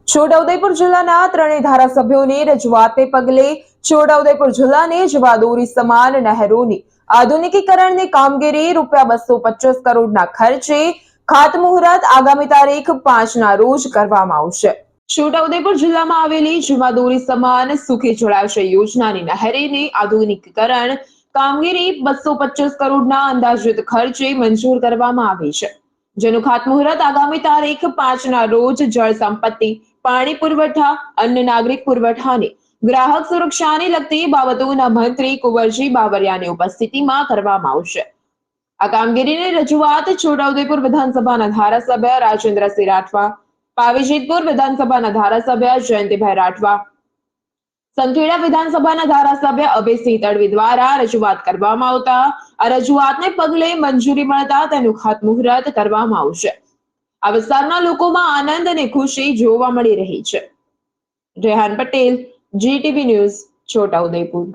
છોટાઉદેપુર જિલ્લાના ત્રણેય ધારાસભ્યોની રજૂઆતને પગલે છોટાઉદેપુર જિલ્લાને જવાદોરી સમાન નહેરોની આધુનિકીકરણની કામગીરી ₹225 કરોડના ખર્ચે ખાતમુહૂર્ત આગામી તારીખ 5ના રોજ કરવામાં આવશે। છોટાઉદેપુર જિલ્લામાં આવેલી જવાદોરી સમાન સુખી જળાશય યોજનાની નહેરીની આધુનિકીકરણ કામગીરી ₹225 કરોડના અંદાજિત ખર્ચે મંજૂર કરવામાં આવી છે, જેનું ખાતમુહૂર્ત આગામી તારીખ 5ના રોજ જળ સંપત્તિ, પાણી પુરવઠા, અન્ન નાગરિક પુરવઠાની ગ્રાહક સુરક્ષાને લગતી બાબતોના મંત્રી કુંવરજી બાવળિયાની ઉપસ્થિતિમાં કરવામાં આવશે। આ કામગીરીની રજૂઆત છોટાઉદેપુર વિધાનસભાના ધારાસભ્ય રાજેન્દ્રસિંહ રાઠવા, પાવીજેતપુર વિધાનસભાના ધારાસભ્ય જયંતિભાઈ રાઠવા, સંખેડા વિધાનસભાના ધારાસભ્ય અભયસિંહ તડવી દ્વારા રજૂઆત કરવામાં આવતા આ રજૂઆતને પગલે મંજૂરી મળતા તેનું ખાતમુહૂર્ત કરવામાં આવશે। આ વિસ્તારના લોકોમાં આનંદ અને ખુશી જોવા મળી રહી છે। Rehan Patel, GTV news, Chhota Udepur.